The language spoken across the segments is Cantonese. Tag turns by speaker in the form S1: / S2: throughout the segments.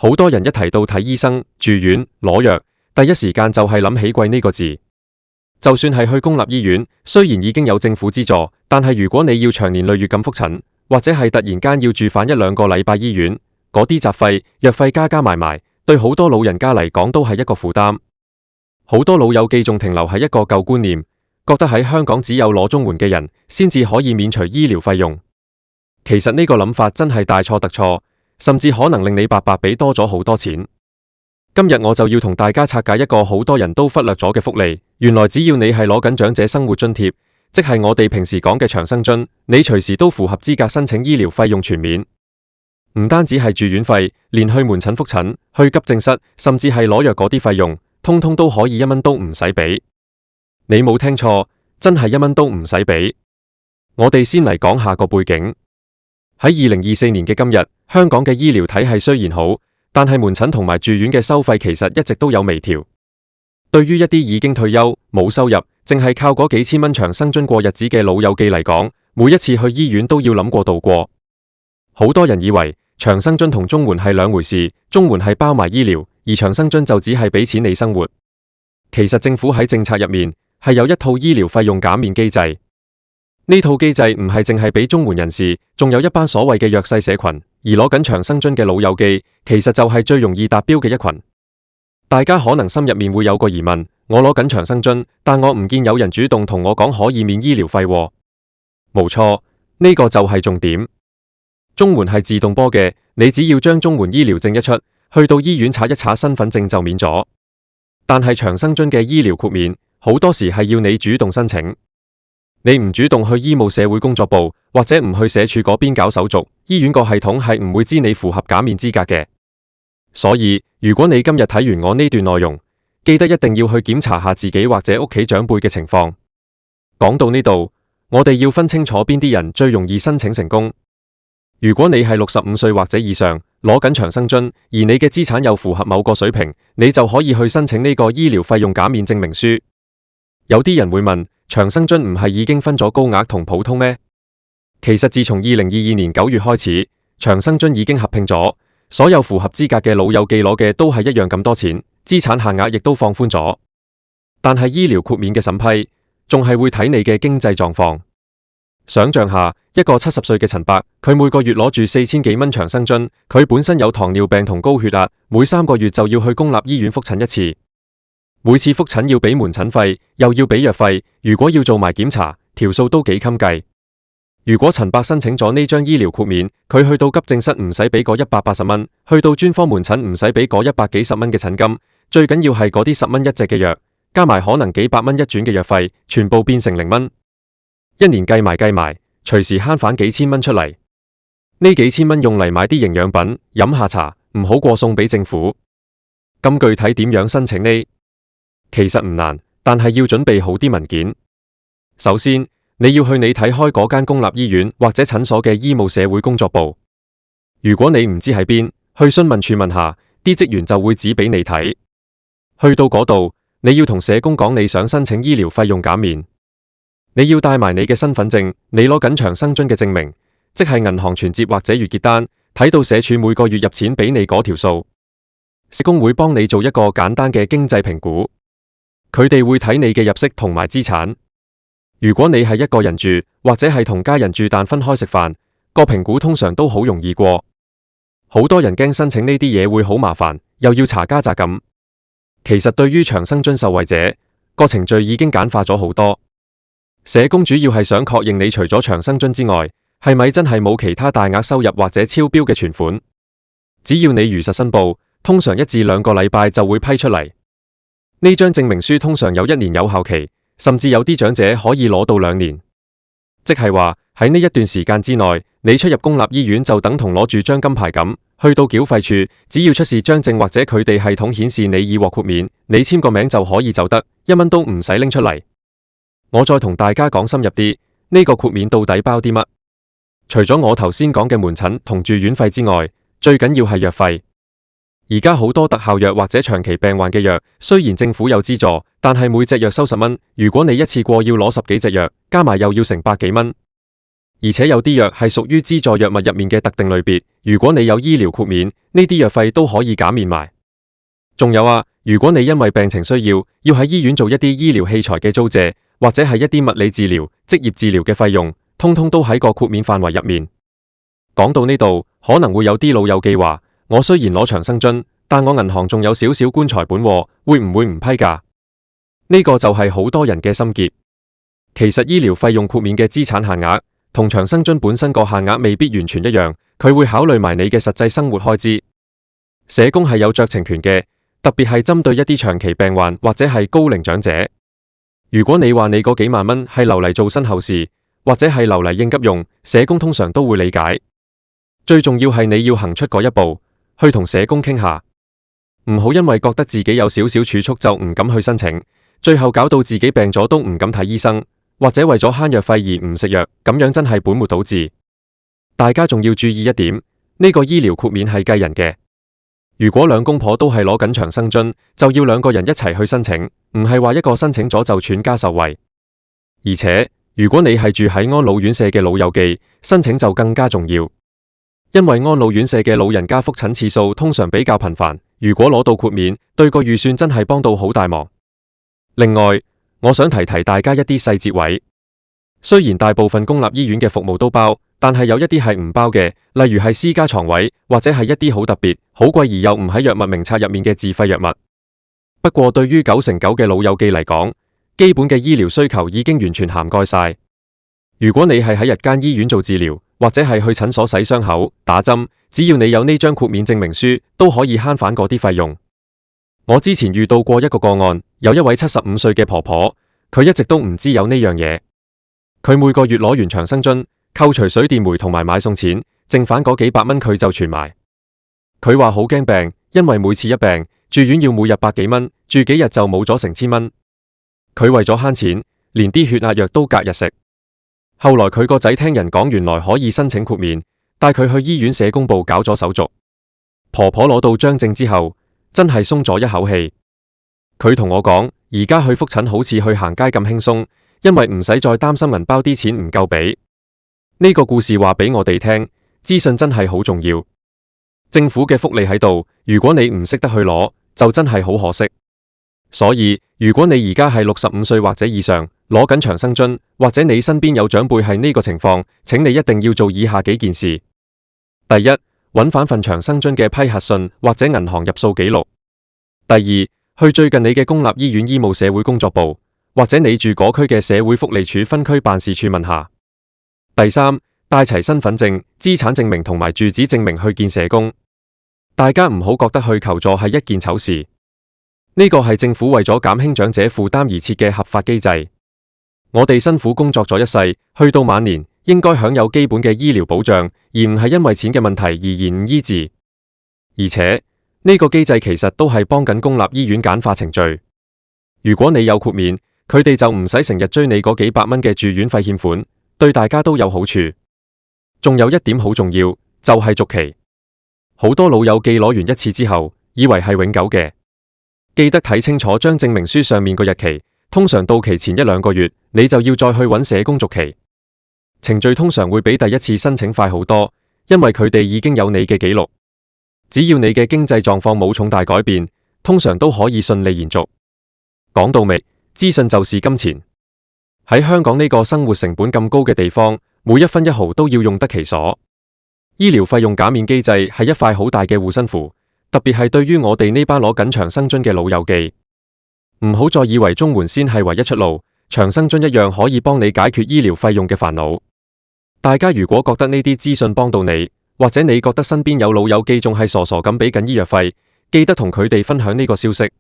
S1: 好多人一提到睇醫生、住院、攞藥，第一時間就係諗起貴呢個字。就算係去公立醫院，雖然已經有政府資助，但係如果你要長年累月咁覆診，或者係突然間要住返一兩個禮拜醫院，嗰啲雜費、藥費加埋埋，對好多老人家嚟講都係一個負擔。好多老友記仲停留喺一個舊觀念，覺得喺香港只有攞綜援嘅人先至可以免除醫療費用。其實呢個諗法真係大錯特錯，甚至可能令你白白俾多咗好多錢。今日我就要同大家拆解一個好多人都忽略咗嘅福利，原來只要你係攞緊長者生活津貼，即係我哋平時講嘅長生津，你隨時都符合資格申請醫療費用全免。唔單止係住院費，連去門診覆診、去急症室，甚至係攞藥嗰啲費用，通通都可以1蚊都唔使俾。你冇聽錯，真係1蚊都唔使俾。我哋先嚟講下個背景。喺2024年嘅今日，香港嘅醫療體系雖然好，但係門診同埋住院嘅收費其實一直都有微調。對於一啲已經退休、冇收入，淨係靠嗰幾千蚊長生津過日子嘅老友記嚟講，每一次去醫院都要諗過度過。好多人以為長生津同綜援係兩回事，綜援係包埋醫療，而長生津就只係俾錢你生活。其實政府喺政策入面係有一套醫療費用減免機制。呢套機制唔係淨係俾綜援人士，仲有一班所謂嘅弱勢社群，而攞緊長生津嘅老友記，其實就係最容易達標嘅一群。大家可能心入面會有個疑問，我攞緊長生津，但我唔見有人主動同我講可以免醫療費喎。冇錯，呢個就係重點。綜援係自動波嘅，你只要將綜援醫療證一出，去到醫院查一查身份證就免咗。但係長生津嘅醫療豁免，好多時係要你主動申請。你唔主動去醫務社會工作部或者唔去社署嗰邊搞手續，醫院個系統係唔會知你符合減免資格嘅。所以如果你今日睇完我呢段內容，記得一定要去檢查下自己或者屋企長輩嘅情況。講到呢度，我哋要分清楚邊啲人最容易申請成功。如果你係65歲或者以上，攞緊長生津，而你嘅資產又符合某個水平，你就可以去申請呢個醫療費用減免證明書。有啲人會問，長生津唔係已經分咗高額同普通咩？其實自從2022年9月開始，長生津已經合併咗，所有符合資格嘅老友記攞嘅都係一樣咁多錢，資產限額亦都放寬咗。但係醫療豁免嘅審批，仲係會睇你嘅經濟狀況。想象下，一個70歲嘅陳伯，佢每個月攞住4000幾蚊長生津，佢本身有糖尿病同高血壓，每3個月就要去公立醫院覆診一次。每次覆診要俾門診費，又要俾藥費，如果要做埋檢查，條數都幾襟計。如果陳伯申請咗呢張醫療豁免，佢去到急症室唔使俾嗰180蚊，去到專科門診唔使俾嗰100幾十蚊嘅診金，最緊要係嗰啲10蚊一隻嘅藥，加埋可能幾百蚊一轉嘅藥費，全部變成0蚊。一年計埋，隨時慳返幾千蚊出嚟。呢幾千蚊用嚟買啲營養品，飲下茶，唔好過送俾政府。咁具體點樣申請呢？其實唔難，但係要準備好啲文件。首先，你要去你睇開嗰間公立醫院或者診所嘅醫務社會工作部。如果你唔知喺邊，去詢問處問下，啲職員就會指俾你睇。去到嗰度，你要同社工講你想申請醫療費用減免。你要帶埋你嘅身份證，你攞緊長生津嘅證明，即係銀行存摺或者月結單，睇到社署每個月入錢俾你嗰條數。社工會幫你做一個簡單嘅經濟評估。佢哋會睇你嘅入息同埋資產。如果你係一個人住，或者係同家人住但分開食飯，個評估通常都好容易過。好多人驚申請呢啲嘢會好麻煩，又要查家宅咁。其實對於長生津受惠者，個程序已經簡化咗好多。社工主要係想確認你除咗長生津之外，係咪真係冇其他大額收入或者超標嘅存款。只要你如實申報，通常1至2個禮拜就會批出嚟。呢張證明書通常有1年有效期，甚至有啲長者可以攞到2年。即係話喺呢一段時間之內，你出入公立醫院就等同攞住張金牌咁，去到繳費處，只要出示張證或者佢哋系統顯示你已獲豁免，你簽個名就可以走得，1蚊都唔使拎出嚟。我再同大家講深入啲，呢個豁免到底包啲乜？除咗我頭先講嘅門診同住院費之外，最緊要係藥費。而家好多特效藥或者長期病患嘅藥，雖然政府有資助，但係每隻藥收10蚊。如果你一次過要攞10幾隻藥，加埋又要成100幾蚊。而且有啲藥係屬於資助藥物入面嘅特定類別，如果你有醫療豁免，呢啲藥費都可以減免埋。仲有啊，如果你因為病情需要喺醫院做一啲醫療器材嘅租借，或者係一啲物理治療、職業治療嘅費用，通通都喺個豁免範圍入面。講到呢度，可能會有啲老友記話：我雖然攞長生津，但我銀行仲有少少棺材本喎，會唔會唔批㗎？呢個就係好多人嘅心結。其實醫療費用豁免嘅資產限額同長生津本身個限額未必完全一樣，佢會考慮埋你嘅實際生活開支。社工係有酌情權嘅，特別係針對一啲長期病患或者係高齡長者。如果你話你嗰幾萬蚊係留嚟做身後事，或者係留嚟應急用，社工通常都會理解。最重要係你要行出嗰一步，去同社工傾下，唔好因為覺得自己有少少儲蓄就唔敢去申請，最後搞到自己病咗都唔敢睇醫生，或者為咗慳藥費而唔食藥，咁樣真係本末倒置。大家仲要注意一點，呢個醫療豁免係計人嘅。如果兩公婆都係攞緊長生津，就要兩個人一齊去申請，唔係話一個申請咗就全家受惠。而且如果你係住喺安老院舍嘅老友記，申請就更加重要，因為安老院舍嘅老人家覆診次數通常比較頻繁，如果攞到豁免，對個預算真係幫到好大忙。另外，我想提提大家一啲細節位，雖然大部分公立醫院嘅服務都包，但係有一啲係唔包嘅，例如係私家床位，或者係一啲好特別、好貴而又唔喺藥物名冊入面嘅自費藥物。不過對於9成9嘅老友記嚟講，基本嘅醫療需求已經完全涵蓋晒。如果你係喺日間醫院做治療，或者係去診所洗傷口、打針，只要你有呢張豁免證明書，都可以慳返嗰啲費用。我之前遇到過一個個案，有一位75歲嘅婆婆，佢一直都唔知有呢樣嘢。佢每個月攞完長生津，扣除水電煤同埋買餸錢，剩返嗰幾百蚊佢就存埋。佢話好驚病，因為每次一病住院要每日百幾蚊，住幾日就冇咗成千蚊。佢為咗慳錢，連啲血壓藥都隔日食。後來佢個仔聽人講，原來可以申請豁免，帶佢去醫院社工部搞咗手續。婆婆攞到張證之後，真係鬆咗一口氣。佢同我講，而家去覆診好似去行街咁輕鬆，因為唔使再擔心銀包啲錢唔夠俾。呢個故事話俾我哋聽，資訊真係好重要。政府嘅福利喺度，如果你唔識得去攞，就真係好可惜。所以如果你而家係65歲或者以上，攞緊長生津，或者你身邊有長輩係呢個情況，請你一定要做以下幾件事。第一，揾返份長生津嘅批核信或者銀行入數記錄。第二，去最近你嘅公立醫院醫務社會工作部，或者你住嗰區嘅社會福利署分區辦事處問下。第三，帶齊身份證、資產證明同埋住址證明去見社工。大家唔好覺得去求助係一件醜事。呢個係政府為咗減輕長者負擔而設嘅合法機制。我哋辛苦工作咗一世，去到晚年應該享有基本嘅醫療保障，而唔係因為錢嘅問題而延誤醫治。而且呢個機制其實都係幫緊公立醫院簡化程序。如果你有豁免，佢哋就唔使成日追你嗰幾百蚊嘅住院費欠款，對大家都有好處。仲有一點好重要，就係續期。好多老友記攞完一次之後，以為係永久嘅。記得睇清楚張證明書上面個日期，通常到期前1-2個月，你就要再去揾社工續期。程序通常會比第一次申請快好多，因為佢哋已經有你嘅記錄。只要你嘅經濟狀況冇重大改變，通常都可以順利延續。講到尾，資訊就是金錢。喺香港呢個生活成本咁高嘅地方，每一分一毫都要用得其所。醫療費用減免機制係一塊好大嘅護身符。特別係對於我哋呢班攞緊長生津嘅老友記，唔好再以為綜援先係唯一出路，長生津一樣可以幫你解決醫療費用嘅煩惱。大家如果覺得呢啲資訊幫到你，或者你覺得身邊有老友記仲係傻傻咁俾緊醫藥費，記得同佢哋分享呢個消息。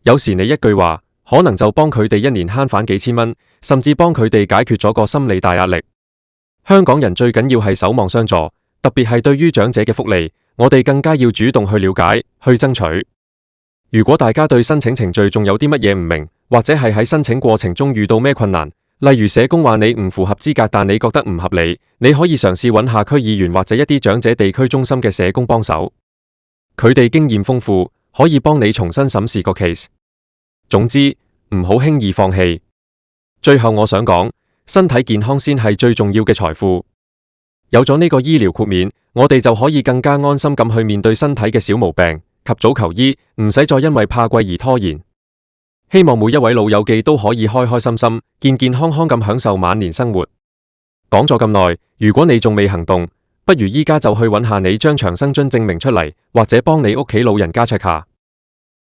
S1: 有時你一句話，可能就幫佢哋一年慳返幾千蚊，甚至幫佢哋解決咗個心理大壓力。香港人最緊要係守望相助，特別係對於長者嘅福利。我哋更加要主動去了解，去爭取。如果大家對申請程序仲有啲乜嘢唔明，或者係喺申請過程中遇到咩困難，例如社工話你唔符合資格，但你覺得唔合理，你可以嘗試揾下區議員或者一啲長者地區中心嘅社工幫手。佢哋經驗豐富，可以幫你重新審視個 case。總之，唔好輕易放棄。最後我想講，身體健康先係最重要嘅財富。有咗呢個醫療豁免，我哋就可以更加安心咁去面對身體嘅小毛病，及早求醫，唔使再因為怕貴而拖延。希望每一位老友記都可以開開心心、健健康康咁享受晚年生活。講咗咁耐，如果你仲未行動，不如依家就去揾下你張長生津證明出嚟，或者幫你屋企老人家 check 下。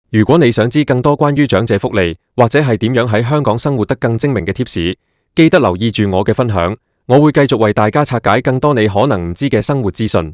S1: 如果你想知更多關於長者福利，或者係點樣喺香港生活得更精明嘅貼士，記得留意住我嘅分享，我會繼續為大家拆解更多你可能唔知嘅生活資訊。